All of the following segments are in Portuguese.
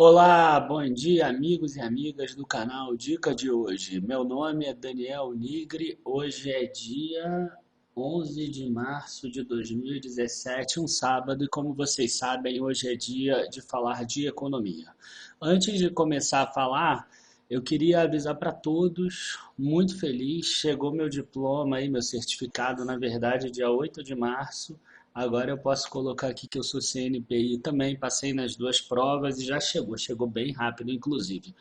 Olá, bom dia, amigos e amigas do canal Dica de hoje. Meu nome é Daniel Nigri. Hoje é dia 11 de março de 2017, um sábado, e como vocês sabem, hoje é dia de falar de economia. Antes de começar a falar, eu queria avisar para todos, muito feliz, chegou meu diploma aí, meu certificado, na verdade, dia 8 de março. Agora eu posso colocar aqui que eu sou CNPI também, passei nas duas provas e já chegou bem rápido, inclusive.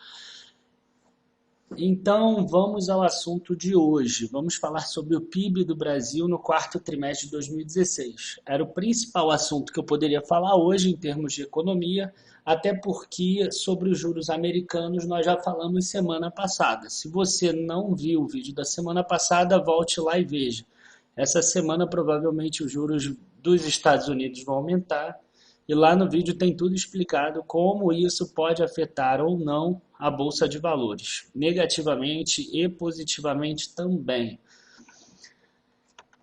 Então, vamos ao assunto de hoje. Vamos falar sobre o PIB do Brasil no quarto trimestre de 2016. Era o principal assunto que eu poderia falar hoje em termos de economia, até porque sobre os juros americanos nós já falamos semana passada. Se você não viu o vídeo da semana passada, volte lá e veja. Essa semana provavelmente os juros dos Estados Unidos vão aumentar e lá no vídeo tem tudo explicado como isso pode afetar ou não a bolsa de valores, negativamente e positivamente também.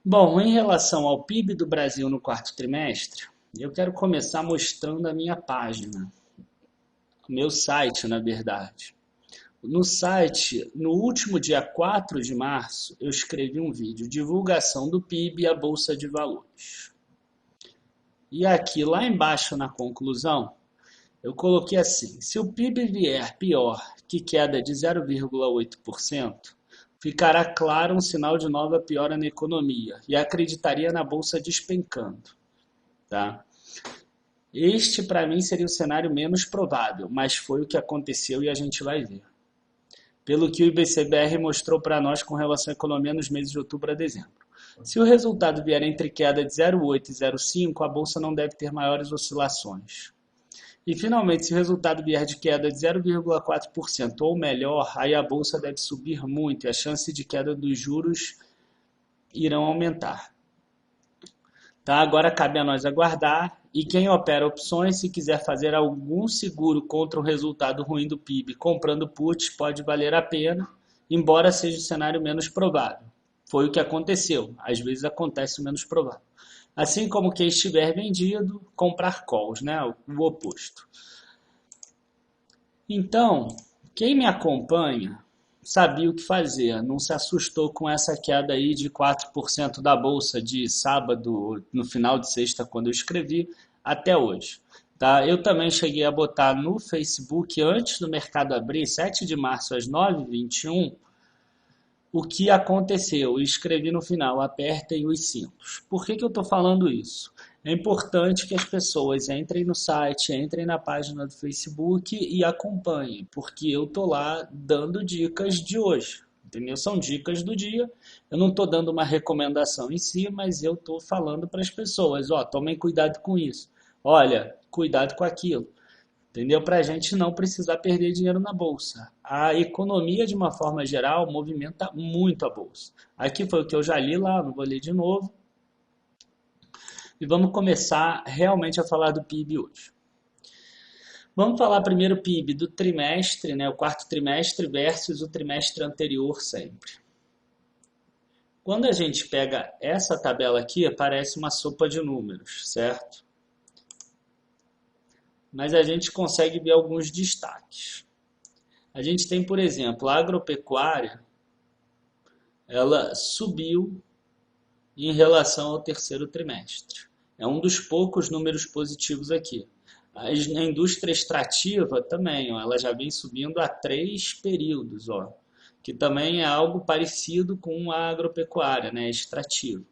Bom, em relação ao PIB do Brasil no quarto trimestre, eu quero começar mostrando a minha página, o meu site, na verdade. No site, no último dia 4 de março, eu escrevi um vídeo, divulgação do PIB e a Bolsa de Valores. E aqui, lá embaixo na conclusão, eu coloquei assim: se o PIB vier pior que queda de 0,8%, ficará claro um sinal de nova piora na economia e acreditaria na bolsa despencando. Tá? Este, para mim, seria o cenário menos provável, mas foi o que aconteceu e a gente vai ver. Pelo que o IBCBR mostrou para nós com relação à economia nos meses de outubro a dezembro. Se o resultado vier entre queda de 0,8 e 0,5, a bolsa não deve ter maiores oscilações. E, finalmente, se o resultado vier de queda de 0,4% ou melhor, aí a bolsa deve subir muito e a chance de queda dos juros irão aumentar. Tá? Agora cabe a nós aguardar e quem opera opções, se quiser fazer algum seguro contra o resultado ruim do PIB comprando put, pode valer a pena, embora seja o cenário menos provável. Foi o que aconteceu, às vezes acontece o menos provável. Assim como quem estiver vendido, comprar calls, né? O oposto. Então, quem me acompanha sabia o que fazer, não se assustou com essa queda aí de 4% da bolsa de sábado, no final de sexta, quando eu escrevi, até hoje. Tá? Eu também cheguei a botar no Facebook, antes do mercado abrir, 7 de março às 9h21, o que aconteceu. E escrevi no final, apertem os cintos. Por que eu estou falando isso? É importante que as pessoas entrem no site, entrem na página do Facebook e acompanhem, porque eu estou lá dando dicas de hoje. Entendeu? São dicas do dia. Eu não estou dando uma recomendação em si, mas eu estou falando para as pessoas, ó, tomem cuidado com isso. Olha, cuidado com aquilo. Entendeu? Para a gente não precisar perder dinheiro na bolsa. A economia, de uma forma geral, movimenta muito a bolsa. Aqui foi o que eu já li lá, não vou ler de novo. E vamos começar realmente a falar do PIB hoje. Vamos falar primeiro o PIB do trimestre, né, o quarto trimestre versus o trimestre anterior sempre. Quando a gente pega essa tabela aqui, parece uma sopa de números, certo? Mas a gente consegue ver alguns destaques. A gente tem, por exemplo, a agropecuária, ela subiu em relação ao terceiro trimestre. É um dos poucos números positivos aqui. A indústria extrativa também, ó, ela já vem subindo há 3 períodos, ó, que também é algo parecido com a agropecuária, né, extrativa.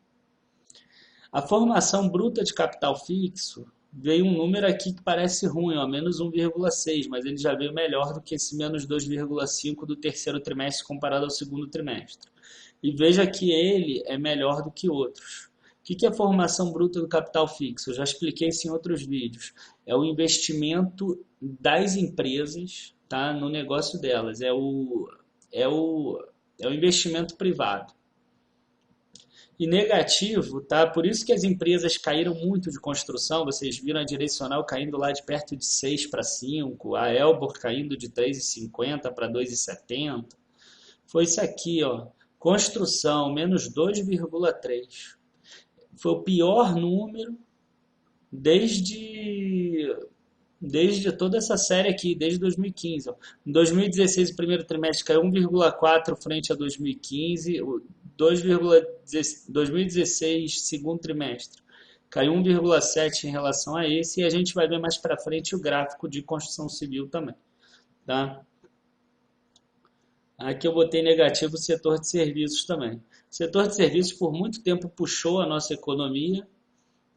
A formação bruta de capital fixo veio um número aqui que parece ruim, ó, menos 1,6, mas ele já veio melhor do que esse menos 2,5 do terceiro trimestre comparado ao segundo trimestre. E veja que ele é melhor do que outros. O que é a formação bruta do capital fixo? Eu já expliquei isso em outros vídeos. É o investimento das empresas, tá, no negócio delas. É o investimento privado. E negativo, tá? Por isso que as empresas caíram muito de construção. Vocês viram a Direcional caindo lá de perto de 6 para 5, a Elbor caindo de 3,50 para 2,70. Foi isso aqui, ó. Construção, menos 2,3. Foi o pior número desde Desde toda essa série aqui, desde 2015. Ó. Em 2016, o primeiro trimestre caiu 1,4 frente a 2015, 2016, segundo trimestre, caiu 1,7 em relação a esse, e a gente vai ver mais para frente o gráfico de construção civil também. Tá? Aqui eu botei negativo o setor de serviços também. O setor de serviços por muito tempo puxou a nossa economia,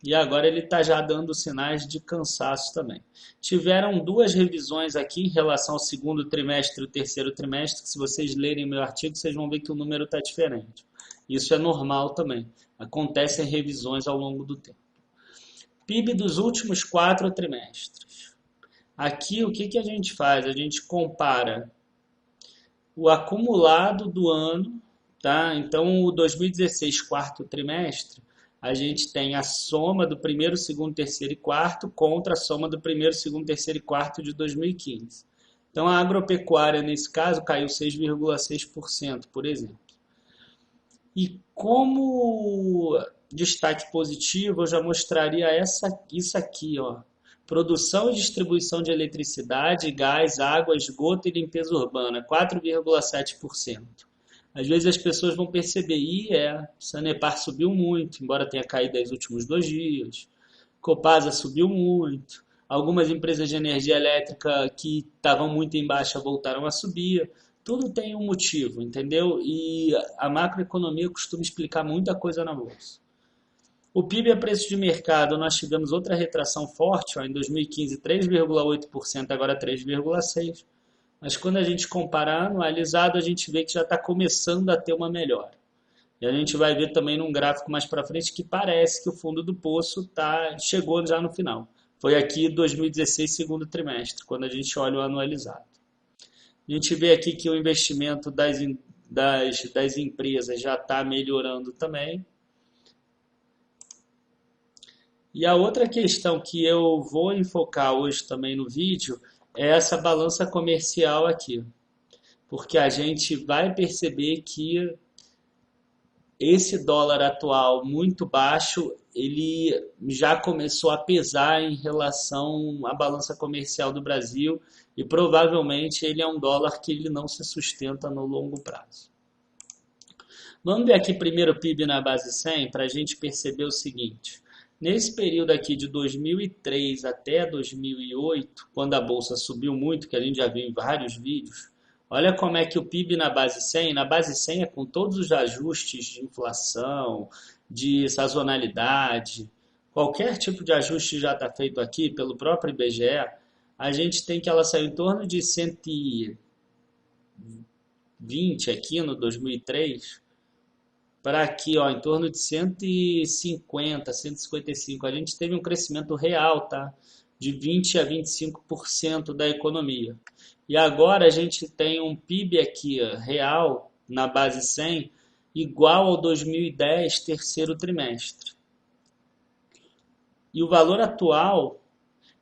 e agora ele está já dando sinais de cansaço também. Tiveram duas revisões aqui em relação ao segundo trimestre e o terceiro trimestre, que se vocês lerem meu artigo, vocês vão ver que o número está diferente. Isso é normal também. Acontecem revisões ao longo do tempo. PIB dos últimos 4 trimestres. Aqui o que a gente faz? A gente compara o acumulado do ano, tá? Então o 2016, quarto trimestre, a gente tem a soma do primeiro, segundo, terceiro e quarto contra a soma do primeiro, segundo, terceiro e quarto de 2015. Então a agropecuária, nesse caso, caiu 6,6%, por exemplo. E como destaque positivo, eu já mostraria isso aqui, ó. Produção e distribuição de eletricidade, gás, água, esgoto e limpeza urbana, 4,7%. Às vezes as pessoas vão perceber, Sanepar subiu muito, embora tenha caído nos últimos 2 dias. Copasa subiu muito. Algumas empresas de energia elétrica que estavam muito em baixa voltaram a subir. Tudo tem um motivo, entendeu? E a macroeconomia costuma explicar muita coisa na bolsa. O PIB a preço de mercado, nós tivemos outra retração forte, ó, em 2015 3,8%, agora 3,6%. Mas quando a gente comparar anualizado, a gente vê que já está começando a ter uma melhora. E a gente vai ver também num gráfico mais para frente que parece que o fundo do poço chegou já no final. Foi aqui 2016, segundo trimestre, quando a gente olha o anualizado. A gente vê aqui que o investimento das empresas já está melhorando também. E a outra questão que eu vou enfocar hoje também no vídeo é essa balança comercial aqui. Porque a gente vai perceber que esse dólar atual muito baixo, ele já começou a pesar em relação à balança comercial do Brasil e provavelmente ele é um dólar que ele não se sustenta no longo prazo. Vamos ver aqui primeiro o PIB na base 100 para a gente perceber o seguinte. Nesse período aqui de 2003 até 2008, quando a bolsa subiu muito, que a gente já viu em vários vídeos, olha como é que o PIB na base 100 é com todos os ajustes de inflação, de sazonalidade, qualquer tipo de ajuste já está feito aqui pelo próprio IBGE, a gente tem que ela saiu em torno de 120 aqui no 2003, para aqui, ó, em torno de 150, 155. A gente teve um crescimento real, tá? De 20 a 25% da economia. E agora a gente tem um PIB aqui, ó, real, na base 100, igual ao 2010, terceiro trimestre. E o valor atual,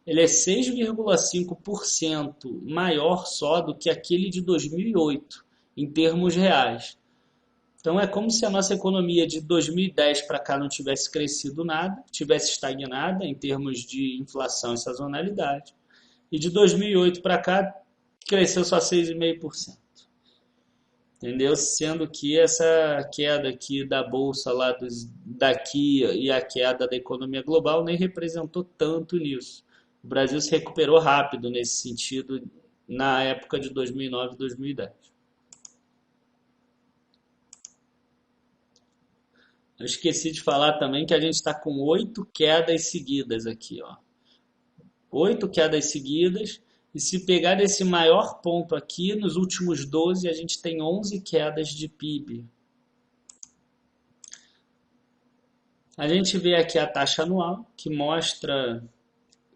ele é 6,5% maior só do que aquele de 2008, em termos reais. Então é como se a nossa economia de 2010 para cá não tivesse crescido nada, tivesse estagnada em termos de inflação e sazonalidade. E de 2008 para cá cresceu só 6,5%. Entendeu? Sendo que essa queda aqui da bolsa lá daqui e a queda da economia global nem representou tanto nisso. O Brasil se recuperou rápido nesse sentido na época de 2009 e 2010. Eu esqueci de falar também que a gente está com 8 quedas seguidas aqui, ó. 8 quedas seguidas. E se pegar desse maior ponto aqui, nos últimos 12, a gente tem 11 quedas de PIB. A gente vê aqui a taxa anual, que mostra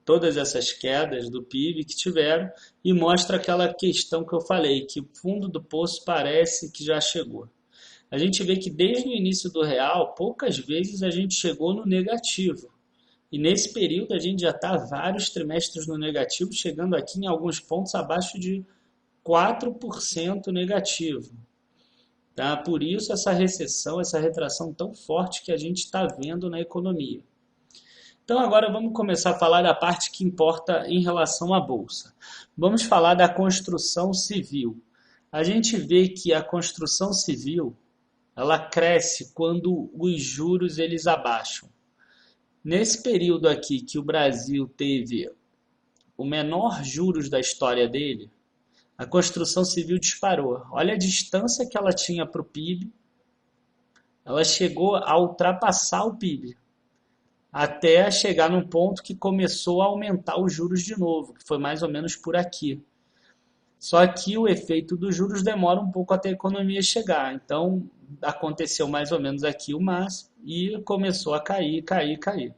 todas essas quedas do PIB que tiveram, e mostra aquela questão que eu falei, que o fundo do poço parece que já chegou. A gente vê que desde o início do real, poucas vezes a gente chegou no negativo. E nesse período a gente já está vários trimestres no negativo, chegando aqui em alguns pontos abaixo de 4% negativo. Tá? Por isso essa recessão, essa retração tão forte que a gente está vendo na economia. Então agora vamos começar a falar da parte que importa em relação à bolsa. Vamos falar da construção civil. A gente vê que a construção civil, ela cresce quando os juros eles abaixam. Nesse período aqui que o Brasil teve o menor juros da história dele, a construção civil disparou. Olha a distância que ela tinha para o PIB, ela chegou a ultrapassar o PIB, até chegar num ponto que começou a aumentar os juros de novo, que foi mais ou menos por aqui. Só que o efeito dos juros demora um pouco até a economia chegar. Então, aconteceu mais ou menos aqui o máximo e começou a cair, cair, cair.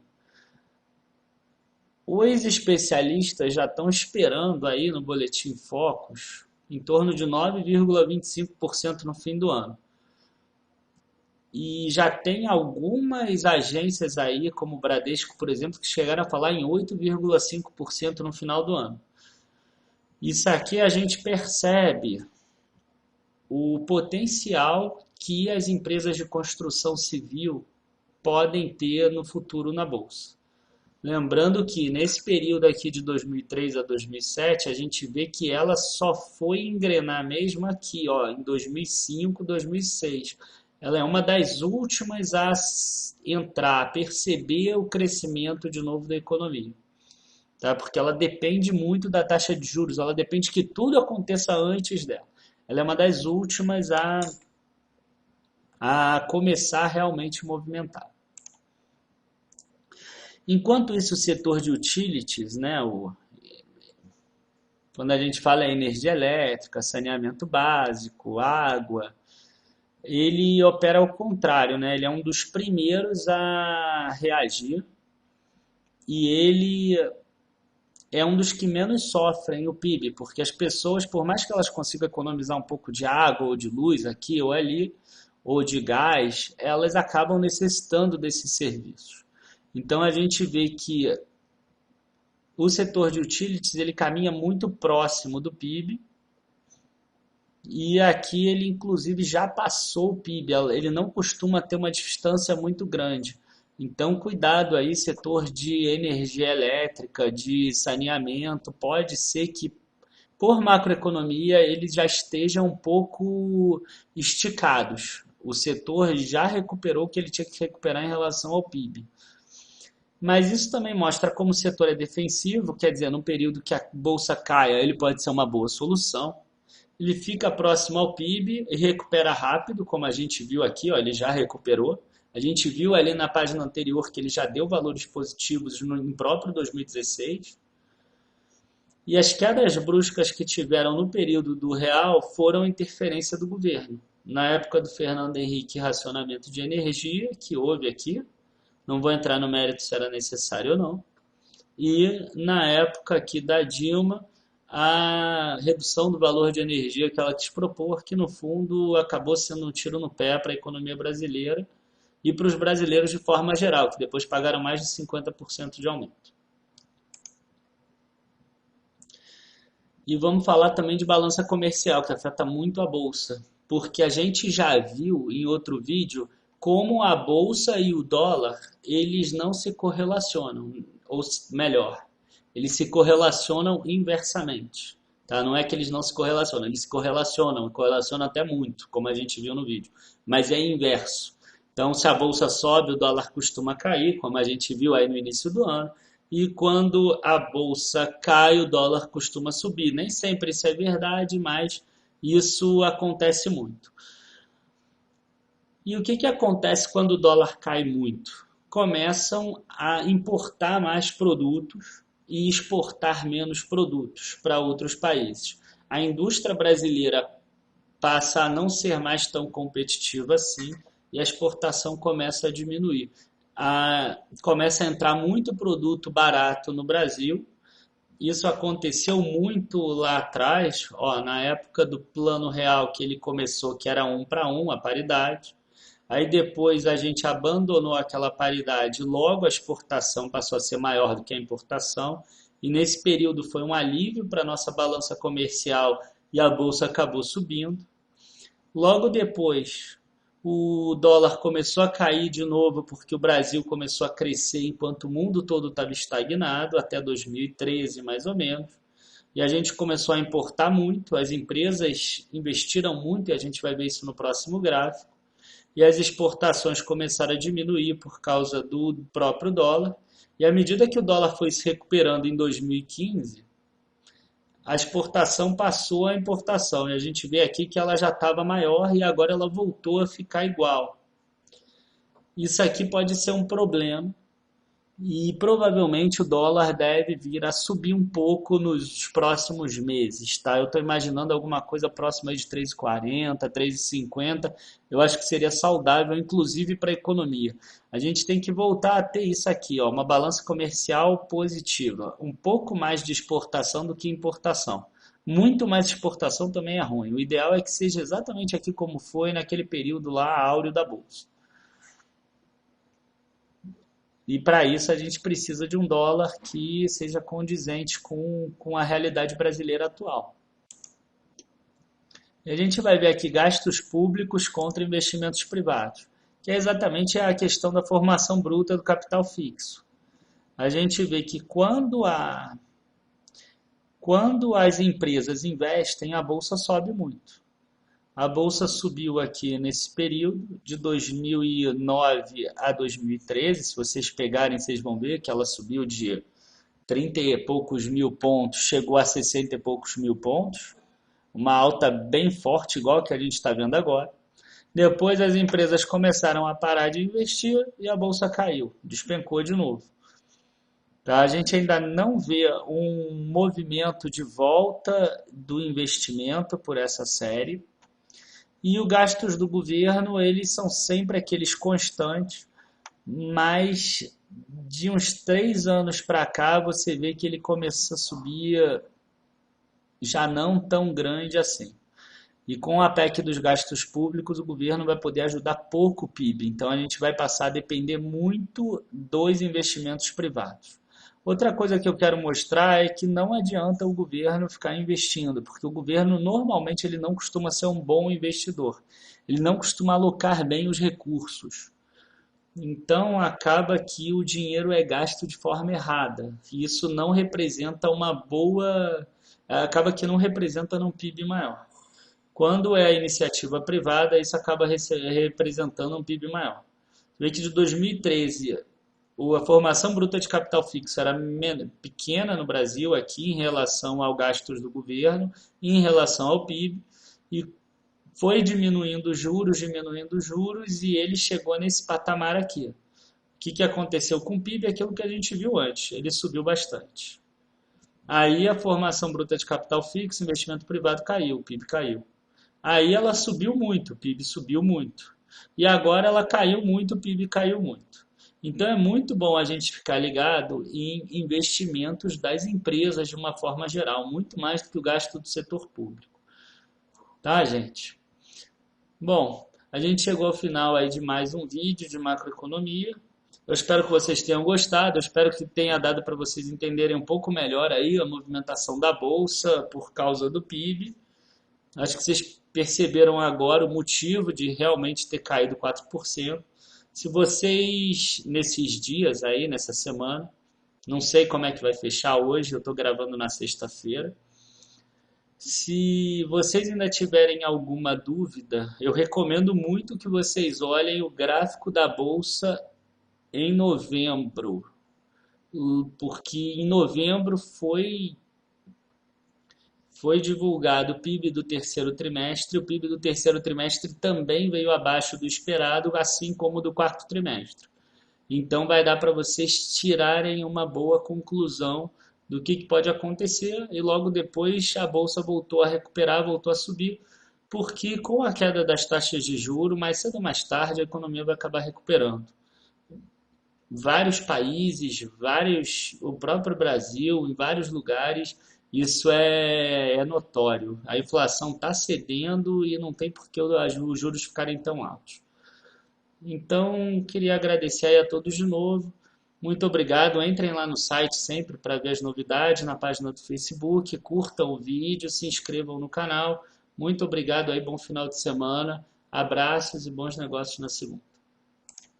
Os especialistas já estão esperando aí no Boletim Focus em torno de 9,25% no fim do ano. E já tem algumas agências aí, como o Bradesco, por exemplo, que chegaram a falar em 8,5% no final do ano. Isso aqui a gente percebe o potencial que as empresas de construção civil podem ter no futuro na Bolsa. Lembrando que nesse período aqui de 2003 a 2007, a gente vê que ela só foi engrenar mesmo aqui, ó, em 2005, 2006. Ela é uma das últimas a entrar, a perceber o crescimento de novo da economia. Tá? Porque ela depende muito da taxa de juros, ela depende que tudo aconteça antes dela. Ela é uma das últimas a começar realmente a movimentar. Enquanto isso, o setor de utilities, né, quando a gente fala em energia elétrica, saneamento básico, água, ele opera ao contrário, né? Ele é um dos primeiros a reagir e ele é um dos que menos sofrem o PIB, porque as pessoas, por mais que elas consigam economizar um pouco de água ou de luz aqui ou ali, ou de gás, elas acabam necessitando desses serviços. Então a gente vê que o setor de utilities ele caminha muito próximo do PIB e aqui ele inclusive já passou o PIB, ele não costuma ter uma distância muito grande. Então cuidado aí, setor de energia elétrica, de saneamento, pode ser que por macroeconomia eles já estejam um pouco esticados. O setor já recuperou o que ele tinha que recuperar em relação ao PIB. Mas isso também mostra como o setor é defensivo, quer dizer, num período que a bolsa caia, ele pode ser uma boa solução. Ele fica próximo ao PIB e recupera rápido, como a gente viu aqui, ó, ele já recuperou. A gente viu ali na página anterior que ele já deu valores positivos no próprio 2016. E as quedas bruscas que tiveram no período do real foram interferência do governo. Na época do Fernando Henrique, racionamento de energia, que houve aqui, não vou entrar no mérito se era necessário ou não. E na época aqui da Dilma, a redução do valor de energia que ela quis propor, que no fundo acabou sendo um tiro no pé para a economia brasileira e para os brasileiros de forma geral, que depois pagaram mais de 50% de aumento. E vamos falar também de balança comercial, que afeta muito a bolsa, porque a gente já viu em outro vídeo como a bolsa e o dólar, eles não se correlacionam, ou melhor, eles se correlacionam inversamente. Tá? Não é que eles não se correlacionam, eles se correlacionam até muito, como a gente viu no vídeo, mas é inverso. Então, se a bolsa sobe, o dólar costuma cair, como a gente viu aí no início do ano, e quando a bolsa cai, o dólar costuma subir. Nem sempre isso é verdade, mas isso acontece muito. E o que acontece quando o dólar cai muito? Começam a importar mais produtos e exportar menos produtos para outros países. A indústria brasileira passa a não ser mais tão competitiva assim e a exportação começa a diminuir. Começa a entrar muito produto barato no Brasil. Isso aconteceu muito lá atrás, ó, na época do Plano Real que ele começou, que era 1 para 1, a paridade. Aí depois a gente abandonou aquela paridade, logo a exportação passou a ser maior do que a importação, e nesse período foi um alívio para a nossa balança comercial e a bolsa acabou subindo. Logo depois, O dólar começou a cair de novo porque o Brasil começou a crescer enquanto o mundo todo estava estagnado, até 2013 mais ou menos. E a gente começou a importar muito, as empresas investiram muito, e a gente vai ver isso no próximo gráfico. E as exportações começaram a diminuir por causa do próprio dólar. E à medida que o dólar foi se recuperando em 2015, a exportação passou à importação. E a gente vê aqui que ela já estava maior e agora ela voltou a ficar igual. Isso aqui pode ser um problema e provavelmente o dólar deve vir a subir um pouco nos próximos meses, tá? Eu estou imaginando alguma coisa próxima de 3,40, 3,50. Eu acho que seria saudável, inclusive para a economia. A gente tem que voltar a ter isso aqui, ó, uma balança comercial positiva, um pouco mais de exportação do que importação. Muito mais exportação também é ruim. O ideal é que seja exatamente aqui como foi naquele período lá áureo da bolsa. E para isso a gente precisa de um dólar que seja condizente com a realidade brasileira atual. E a gente vai ver aqui gastos públicos contra investimentos privados, que é exatamente a questão da formação bruta do capital fixo. A gente vê que quando as empresas investem, a bolsa sobe muito. A bolsa subiu aqui nesse período, de 2009 a 2013. Se vocês pegarem, vocês vão ver que ela subiu de 30 e poucos mil pontos, chegou a 60 e poucos mil pontos. Uma alta bem forte, igual que a gente está vendo agora. Depois as empresas começaram a parar de investir e a bolsa caiu, despencou de novo. Tá? A gente ainda não vê um movimento de volta do investimento por essa série. E os gastos do governo, eles são sempre aqueles constantes, mas de uns 3 anos para cá você vê que ele começa a subir já não tão grande assim. E com a PEC dos gastos públicos, o governo vai poder ajudar pouco o PIB. Então a gente vai passar a depender muito dos investimentos privados. Outra coisa que eu quero mostrar é que não adianta o governo ficar investindo, porque o governo normalmente ele não costuma ser um bom investidor. Ele não costuma alocar bem os recursos. Então acaba que o dinheiro é gasto de forma errada. E isso não representa uma boa. Acaba que não representa um PIB maior. Quando é a iniciativa privada, isso acaba representando um PIB maior. Vê que de 2013 a formação bruta de capital fixo era pequena no Brasil aqui em relação aos gastos do governo e em relação ao PIB, e foi diminuindo os juros e ele chegou nesse patamar aqui. O que aconteceu com o PIB? Aquilo que a gente viu antes, ele subiu bastante. Aí a formação bruta de capital fixo, investimento privado caiu, o PIB caiu. Aí ela subiu muito, o PIB subiu muito. E agora ela caiu muito, o PIB caiu muito. Então é muito bom a gente ficar ligado em investimentos das empresas de uma forma geral, muito mais do que o gasto do setor público. Tá, gente? Bom, a gente chegou ao final aí de mais um vídeo de macroeconomia. Eu espero que vocês tenham gostado, eu espero que tenha dado para vocês entenderem um pouco melhor aí a movimentação da bolsa por causa do PIB. Acho que vocês perceberam agora o motivo de realmente ter caído 4%. Se vocês, nesses dias aí, nessa semana, não sei como é que vai fechar hoje, eu estou gravando na sexta-feira. Se vocês ainda tiverem alguma dúvida, eu recomendo muito que vocês olhem o gráfico da Bolsa em novembro, porque em novembro foi divulgado o PIB do terceiro trimestre. O PIB do terceiro trimestre também veio abaixo do esperado, assim como o do quarto trimestre. Então vai dar para vocês tirarem uma boa conclusão do que pode acontecer, e logo depois a bolsa voltou a recuperar, voltou a subir, porque com a queda das taxas de juros, mais cedo ou mais tarde a economia vai acabar recuperando. Vários países, o próprio Brasil, em vários lugares, isso é notório. A inflação está cedendo e não tem por que os juros ficarem tão altos. Então, queria agradecer aí a todos de novo. Muito obrigado. Entrem lá no site sempre para ver as novidades, na página do Facebook. Curtam o vídeo, se inscrevam no canal. Muito obrigado aí, bom final de semana. Abraços e bons negócios na segunda.